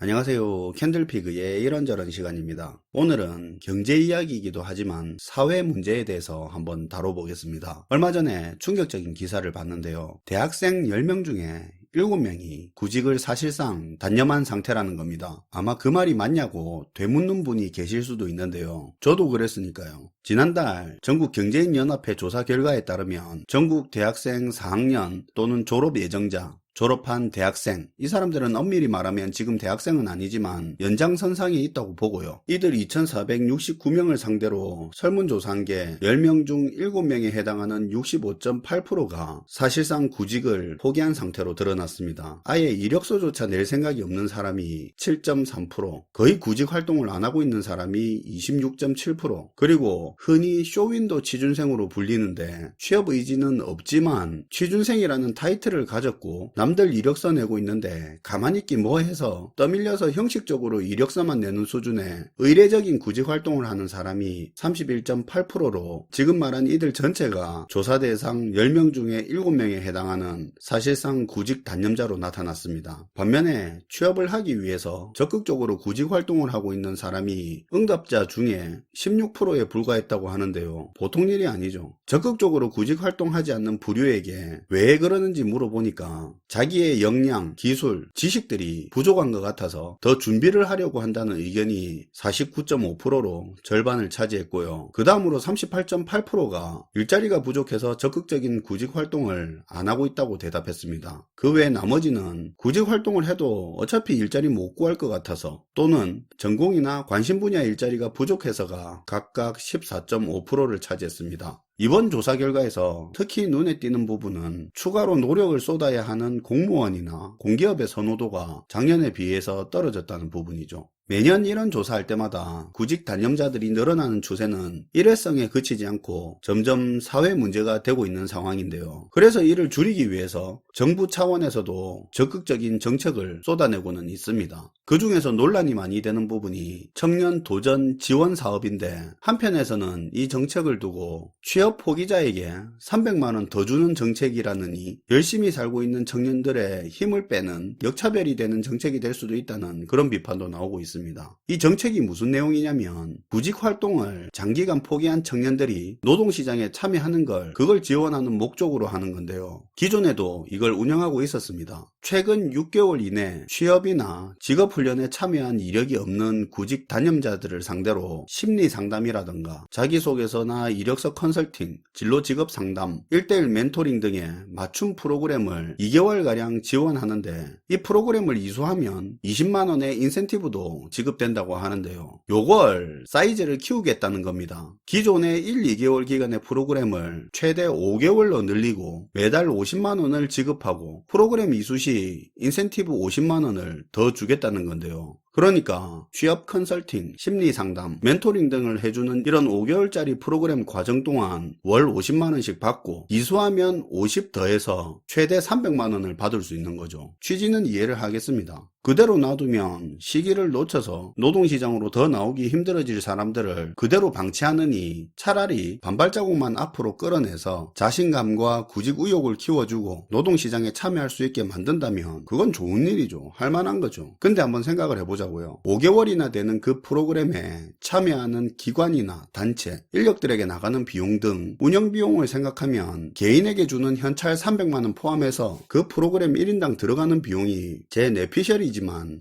안녕하세요. 캔들피그의 이런저런 시간입니다. 오늘은 경제 이야기이기도 하지만 사회 문제에 대해서 한번 다뤄보겠습니다. 얼마 전에 충격적인 기사를 봤는데요. 대학생 10명 중에 7명이 구직을 사실상 단념한 상태라는 겁니다. 아마 그 말이 맞냐고 되묻는 분이 계실 수도 있는데요. 저도 그랬으니까요. 지난달 전국경제인연합회 조사 결과에 따르면 전국 대학생 4학년 또는 졸업 예정자, 졸업한 대학생, 이 사람들은 엄밀히 말하면 지금 대학생은 아니지만 연장선상에 있다고 보고요. 이들 2469명을 상대로 설문조사한 게 10명 중 7명에 해당하는 65.8%가 사실상 구직을 포기한 상태로 드러났습니다. 아예 이력서조차 낼 생각이 없는 사람이 7.3%, 거의 구직 활동을 안 하고 있는 사람이 26.7%, 그리고 흔히 쇼윈도 취준생으로 불리는데 취업 의지는 없지만 취준생이라는 타이틀을 가졌고 남들 이력서 내고 있는데 가만히 있기 뭐해서 떠밀려서 형식적으로 이력서만 내는 수준의 의례적인 구직 활동을 하는 사람이 31.8%로 지금 말한 이들 전체가 조사 대상 10명 중에 7명에 해당하는 사실상 구직 단념자로 나타났습니다. 반면에 취업을 하기 위해서 적극적으로 구직 활동을 하고 있는 사람이 응답자 중에 16%에 불과했다고 하는데요. 보통 일이 아니죠. 적극적으로 구직 활동하지 않는 부류에게 왜 그러는지 물어보니까 자기의 역량, 기술, 지식들이 부족한 것 같아서 더 준비를 하려고 한다는 의견이 49.5%로 절반을 차지했고요. 그 다음으로 38.8%가 일자리가 부족해서 적극적인 구직 활동을 안 하고 있다고 대답했습니다. 그 외 나머지는 구직 활동을 해도 어차피 일자리 못 구할 것 같아서 또는 전공이나 관심 분야 일자리가 부족해서가 각각 14.5%를 차지했습니다. 이번 조사 결과에서 특히 눈에 띄는 부분은 추가로 노력을 쏟아야 하는 공무원이나 공기업의 선호도가 작년에 비해서 떨어졌다는 부분이죠. 매년 이런 조사할 때마다 구직 단념자들이 늘어나는 추세는 일회성에 그치지 않고 점점 사회 문제가 되고 있는 상황인데요. 그래서 이를 줄이기 위해서 정부 차원에서도 적극적인 정책을 쏟아내고는 있습니다. 그 중에서 논란이 많이 되는 부분이 청년 도전 지원 사업인데 한편에서는 이 정책을 두고 취업 포기자에게 300만원 더 주는 정책이라느니 열심히 살고 있는 청년들의 힘을 빼는 역차별이 되는 정책이 될 수도 있다는 그런 비판도 나오고 있습니다. 이 정책이 무슨 내용이냐면 구직 활동을 장기간 포기한 청년들이 노동시장에 참여하는 그걸 지원하는 목적으로 하는 건데요. 기존에도 이걸 운영하고 있었습니다. 최근 6개월 이내 취업이나 직업훈련에 참여한 이력이 없는 구직 단념자들을 상대로 심리상담이라든가 자기소개서나 이력서 컨설팅, 진로 직업 상담, 1:1 멘토링 등의 맞춤 프로그램을 2개월가량 지원하는데 이 프로그램을 이수하면 20만원의 인센티브도 지급된다고 하는데요. 요걸 사이즈를 키우겠다는 겁니다. 기존의 1, 2개월 기간의 프로그램을 최대 5개월로 늘리고 매달 50만원을 지급하고 프로그램 이수 시 인센티브 50만원을 더 주겠다는 건데요. 그러니까 취업 컨설팅, 심리상담, 멘토링 등을 해주는 이런 5개월짜리 프로그램 과정 동안 월 50만원씩 받고 이수하면 50 더해서 최대 300만원을 받을 수 있는 거죠. 취지는 이해를 하겠습니다. 그대로 놔두면 시기를 놓쳐서 노동시장으로 더 나오기 힘들어질 사람들을 그대로 방치하느니 차라리 반발자국만 앞으로 끌어내서 자신감과 구직 의욕을 키워주고 노동시장에 참여할 수 있게 만든다면 그건 좋은 일이죠. 할만한 거죠. 근데 한번 생각을 해보자고요. 5개월이나 되는 그 프로그램에 참여하는 기관이나 단체, 인력들에게 나가는 비용 등 운영비용을 생각하면 개인에게 주는 현찰 300만원 포함해서 그 프로그램 1인당 들어가는 비용이 제 내피셜이지만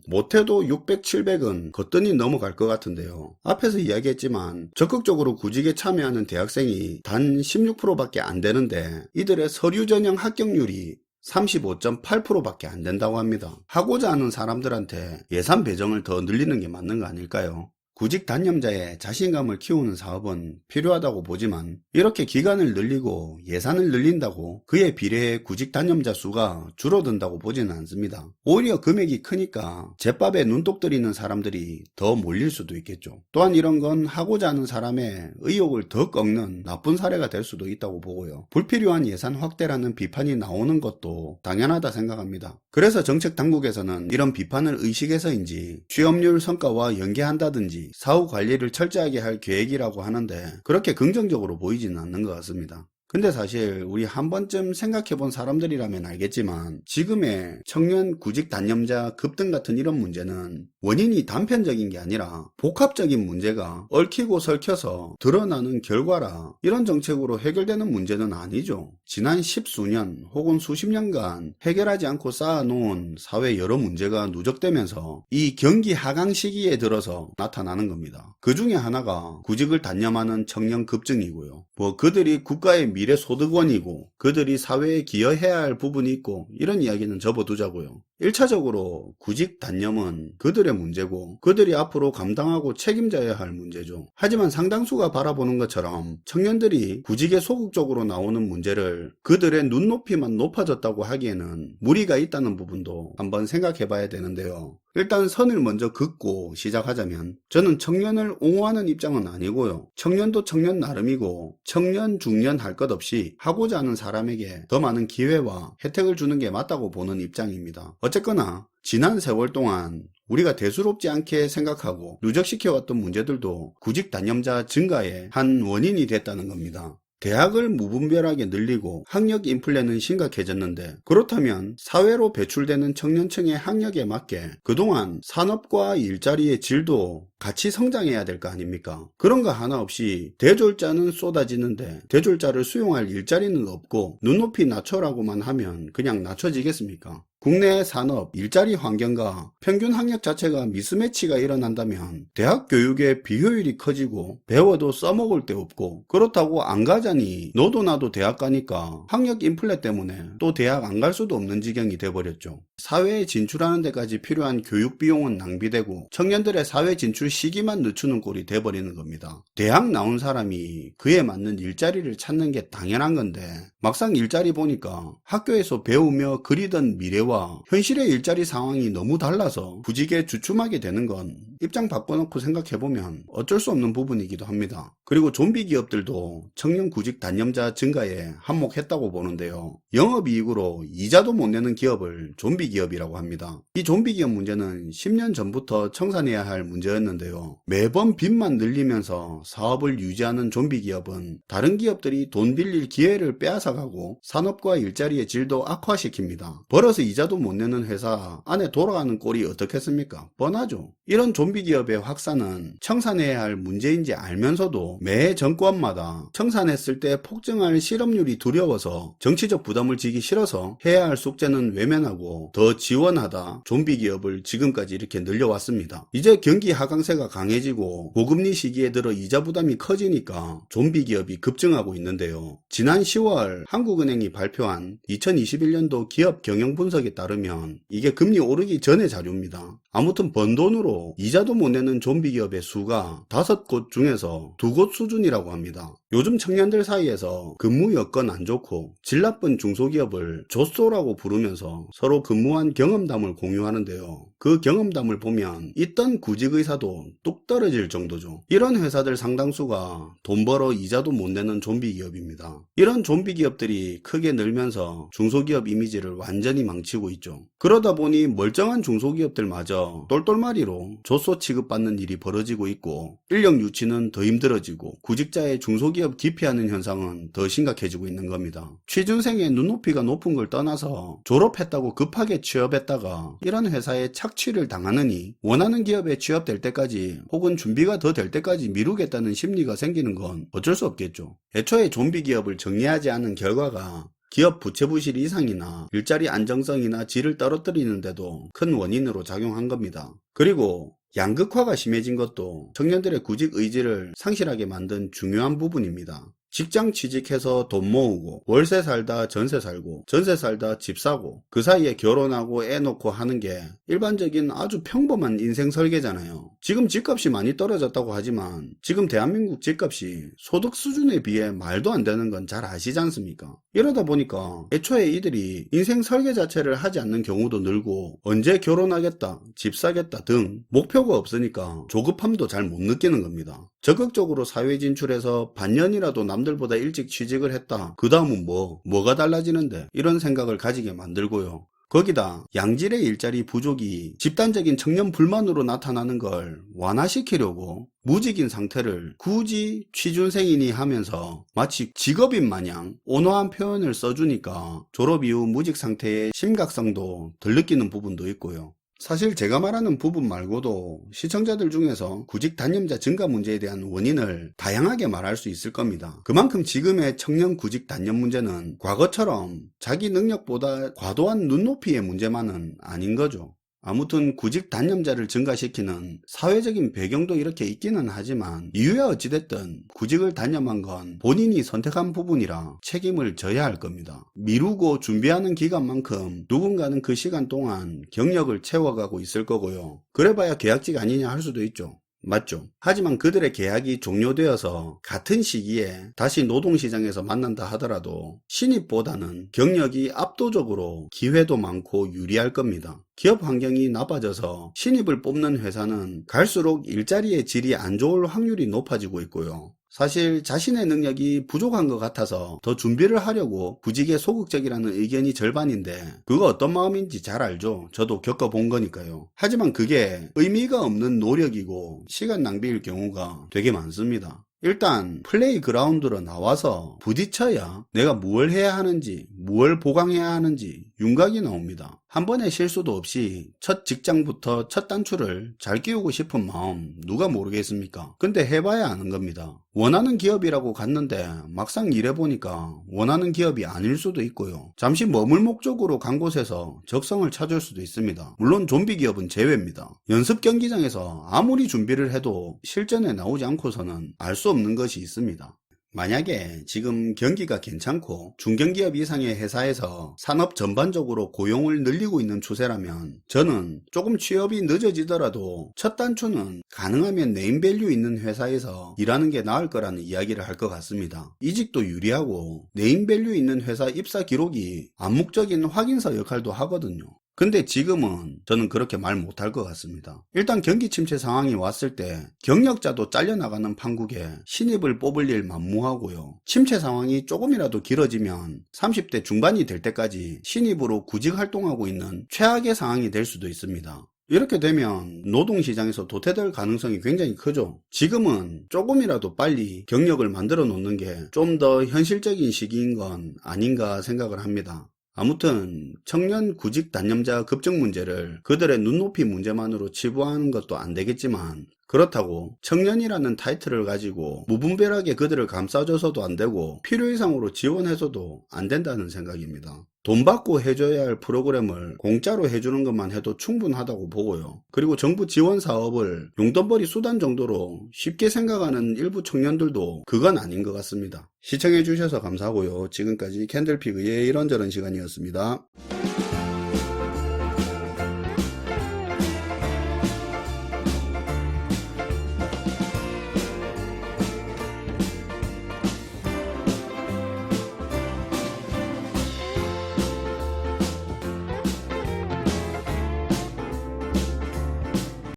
못해도 600, 700은 거뜬히 넘어갈 것 같은데요. 앞에서 이야기했지만 적극적으로 구직에 참여하는 대학생이 단 16%밖에 안 되는데 이들의 서류 전형 합격률이 35.8%밖에 안 된다고 합니다. 하고자 하는 사람들한테 예산 배정을 더 늘리는 게 맞는 거 아닐까요? 구직 단념자의 자신감을 키우는 사업은 필요하다고 보지만 이렇게 기간을 늘리고 예산을 늘린다고 그에 비례해 구직 단념자 수가 줄어든다고 보지는 않습니다. 오히려 금액이 크니까 제밥에 눈독 들이는 사람들이 더 몰릴 수도 있겠죠. 또한 이런 건 하고자 하는 사람의 의욕을 더 꺾는 나쁜 사례가 될 수도 있다고 보고요. 불필요한 예산 확대라는 비판이 나오는 것도 당연하다 생각합니다. 그래서 정책 당국에서는 이런 비판을 의식해서인지 취업률 성과와 연계한다든지 사후 관리를 철저하게 할 계획이라고 하는데 그렇게 긍정적으로 보이지는 않는 것 같습니다. 근데 사실 우리 한 번쯤 생각해 본 사람들이라면 알겠지만 지금의 청년 구직 단념자 급등 같은 이런 문제는 원인이 단편적인 게 아니라 복합적인 문제가 얽히고 설켜서 드러나는 결과라 이런 정책으로 해결되는 문제는 아니죠. 지난 십수년 혹은 수십 년간 해결하지 않고 쌓아놓은 사회 여러 문제가 누적되면서 이 경기 하강 시기에 들어서 나타나는 겁니다. 그 중에 하나가 구직을 단념하는 청년 급증이고요. 그들이 국가의 미래 소득원이고 그들이 사회에 기여해야 할 부분이 있고 이런 이야기는 접어두자고요. 1차적으로 구직 단념은 그들의 문제고 그들이 앞으로 감당하고 책임져야 할 문제죠. 하지만 상당수가 바라보는 것처럼 청년들이 구직에 소극적으로 나오는 문제를 그들의 눈높이만 높아졌다고 하기에는 무리가 있다는 부분도 한번 생각해 봐야 되는데요. 일단 선을 먼저 긋고 시작하자면 저는 청년을 옹호하는 입장은 아니고요. 청년도 청년 나름이고 청년 중년 할 것 없이 하고자 하는 사람에게 더 많은 기회와 혜택을 주는 게 맞다고 보는 입장입니다. 어쨌거나 지난 세월 동안 우리가 대수롭지 않게 생각하고 누적시켜왔던 문제들도 구직 단념자 증가의 한 원인이 됐다는 겁니다. 대학을 무분별하게 늘리고 학력 인플레는 심각해졌는데 그렇다면 사회로 배출되는 청년층의 학력에 맞게 그동안 산업과 일자리의 질도 같이 성장해야 될 거 아닙니까? 그런 거 하나 없이 대졸자는 쏟아지는데 대졸자를 수용할 일자리는 없고 눈높이 낮춰라고만 하면 그냥 낮춰지겠습니까? 국내 산업, 일자리 환경과 평균 학력 자체가 미스매치가 일어난다면 대학 교육의 비효율이 커지고 배워도 써먹을 데 없고 그렇다고 안 가자니 너도 나도 대학 가니까 학력 인플레 때문에 또 대학 안 갈 수도 없는 지경이 돼버렸죠. 사회에 진출하는 데까지 필요한 교육 비용은 낭비되고 청년들의 사회 진출 시기만 늦추는 꼴이 돼버리는 겁니다. 대학 나온 사람이 그에 맞는 일자리를 찾는 게 당연한 건데 막상 일자리 보니까 학교에서 배우며 그리던 미래와 현실의 일자리 상황이 너무 달라서 구직에 주춤하게 되는 건 입장 바꿔놓고 생각해보면 어쩔 수 없는 부분이기도 합니다. 그리고 좀비 기업들도 청년 구직 단념자 증가에 한몫했다고 보는데요. 영업이익으로 이자도 못 내는 기업을 좀비 기업이라고 합니다. 이 좀비 기업 문제는 10년 전부터 청산해야 할 문제였는데요. 매번 빚만 늘리면서 사업을 유지하는 좀비 기업은 다른 기업들이 돈 빌릴 기회를 빼앗아가고 산업과 일자리의 질도 악화시킵니다. 벌어서 이자도 못 내는 회사 안에 돌아가는 꼴이 어떻겠습니까? 뻔하죠. 이런 좀비 기업의 확산은 청산해야 할 문제인지 알면서도 매 정권마다 청산했을 때 폭증할 실업률이 두려워서 정치적 부담을 지기 싫어서 해야 할 숙제는 외면하고 더 지원하다 좀비 기업을 지금까지 이렇게 늘려왔습니다. 이제 경기 하강세가 강해지고 고금리 시기에 들어 이자 부담이 커지니까 좀비 기업이 급증하고 있는데요. 지난 10월 한국은행이 발표한 2021년도 기업 경영 분석에 따르면 이게 금리 오르기 전의 자료입니다. 아무튼 번 돈으로 이자도 못 내는 좀비 기업의 수가 5곳 중에서 2곳 수준이라고 합니다. 요즘 청년들 사이에서 근무 여건 안 좋고 질 나쁜 중소기업을 조소라고 부르면서 서로 근무한 경험담을 공유하는데요. 그 경험담을 보면 있던 구직 의사도 뚝 떨어질 정도죠. 이런 회사들 상당수가 돈 벌어 이자도 못 내는 좀비 기업입니다. 이런 좀비 기업들이 크게 늘면서 중소기업 이미지를 완전히 망치고 있죠. 그러다 보니 멀쩡한 중소기업들마저 똘똘마리로 조소 취급받는 일이 벌어지고 있고 인력 유치는 더 힘들어지고 구직자의 중소기업 기피하는 현상은 더 심각해지고 있는 겁니다. 취준생의 눈높이가 높은 걸 떠나서 졸업했다고 급하게 취업했다가 이런 회사에 착취를 당하느니 원하는 기업에 취업될 때까지 혹은 준비가 더 될 때까지 미루겠다는 심리가 생기는 건 어쩔 수 없겠죠. 애초에 좀비 기업을 정리하지 않은 결과가 기업 부채 부실 이상이나 일자리 안정성이나 질을 떨어뜨리는데도 큰 원인으로 작용한 겁니다. 그리고 양극화가 심해진 것도 청년들의 구직 의지를 상실하게 만든 중요한 부분입니다. 직장 취직해서 돈 모으고 월세 살다 전세 살고 전세 살다 집 사고 그 사이에 결혼하고 애 놓고 하는 게 일반적인 아주 평범한 인생 설계잖아요. 지금 집값이 많이 떨어졌다고 하지만 지금 대한민국 집값이 소득 수준에 비해 말도 안 되는 건 잘 아시지 않습니까? 이러다 보니까 애초에 이들이 인생 설계 자체를 하지 않는 경우도 늘고 언제 결혼하겠다, 집 사겠다 등 목표가 없으니까 조급함도 잘 못 느끼는 겁니다. 적극적으로 사회 진출해서 반년이라도 남들보다 일찍 취직을 했다. 그 다음은 뭐가 달라지는데 이런 생각을 가지게 만들고요. 거기다 양질의 일자리 부족이 집단적인 청년 불만으로 나타나는 걸 완화시키려고 무직인 상태를 굳이 취준생이니 하면서 마치 직업인 마냥 온화한 표현을 써주니까 졸업 이후 무직 상태의 심각성도 덜 느끼는 부분도 있고요. 사실 제가 말하는 부분 말고도 시청자들 중에서 구직 단념자 증가 문제에 대한 원인을 다양하게 말할 수 있을 겁니다. 그만큼 지금의 청년 구직 단념 문제는 과거처럼 자기 능력보다 과도한 눈높이의 문제만은 아닌 거죠. 아무튼 구직 단념자를 증가시키는 사회적인 배경도 이렇게 있기는 하지만 이유야 어찌됐든 구직을 단념한 건 본인이 선택한 부분이라 책임을 져야 할 겁니다. 미루고 준비하는 기간만큼 누군가는 그 시간 동안 경력을 채워가고 있을 거고요. 그래봐야 계약직 아니냐 할 수도 있죠. 맞죠? 하지만 그들의 계약이 종료되어서 같은 시기에 다시 노동시장에서 만난다 하더라도 신입보다는 경력이 압도적으로 기회도 많고 유리할 겁니다. 기업 환경이 나빠져서 신입을 뽑는 회사는 갈수록 일자리의 질이 안 좋을 확률이 높아지고 있고요. 사실 자신의 능력이 부족한 것 같아서 더 준비를 하려고 구직에 소극적이라는 의견이 절반인데 그거 어떤 마음인지 잘 알죠. 저도 겪어본 거니까요. 하지만 그게 의미가 없는 노력이고 시간 낭비일 경우가 되게 많습니다. 일단 플레이그라운드로 나와서 부딪혀야 내가 뭘 해야 하는지 뭘 보강해야 하는지 윤곽이 나옵니다. 한 번의 실수도 없이 첫 직장부터 첫 단추를 잘 끼우고 싶은 마음 누가 모르겠습니까? 근데 해봐야 아는 겁니다. 원하는 기업이라고 갔는데 막상 일해보니까 원하는 기업이 아닐 수도 있고요. 잠시 머물 목적으로 간 곳에서 적성을 찾을 수도 있습니다. 물론 좀비 기업은 제외입니다. 연습 경기장에서 아무리 준비를 해도 실전에 나오지 않고서는 알 수 없는 것이 있습니다. 만약에 지금 경기가 괜찮고 중견기업 이상의 회사에서 산업 전반적으로 고용을 늘리고 있는 추세라면 저는 조금 취업이 늦어지더라도 첫 단추는 가능하면 네임밸류 있는 회사에서 일하는 게 나을 거라는 이야기를 할 것 같습니다. 이직도 유리하고 네임밸류 있는 회사 입사 기록이 암묵적인 확인서 역할도 하거든요. 근데 지금은 저는 그렇게 말 못할 것 같습니다. 일단 경기 침체 상황이 왔을 때 경력자도 잘려나가는 판국에 신입을 뽑을 일 만무하고요. 침체 상황이 조금이라도 길어지면 30대 중반이 될 때까지 신입으로 구직 활동하고 있는 최악의 상황이 될 수도 있습니다. 이렇게 되면 노동시장에서 도태될 가능성이 굉장히 크죠. 지금은 조금이라도 빨리 경력을 만들어 놓는 게 좀 더 현실적인 시기인 건 아닌가 생각을 합니다. 아무튼 청년 구직 단념자 급증 문제를 그들의 눈높이 문제만으로 치부하는 것도 안 되겠지만 그렇다고 청년이라는 타이틀을 가지고 무분별하게 그들을 감싸줘서도 안 되고 필요 이상으로 지원해서도 안 된다는 생각입니다. 돈 받고 해줘야 할 프로그램을 공짜로 해주는 것만 해도 충분하다고 보고요. 그리고 정부 지원 사업을 용돈벌이 수단 정도로 쉽게 생각하는 일부 청년들도 그건 아닌 것 같습니다. 시청해주셔서 감사하고요. 지금까지 캔들피그의 이런저런 시간이었습니다.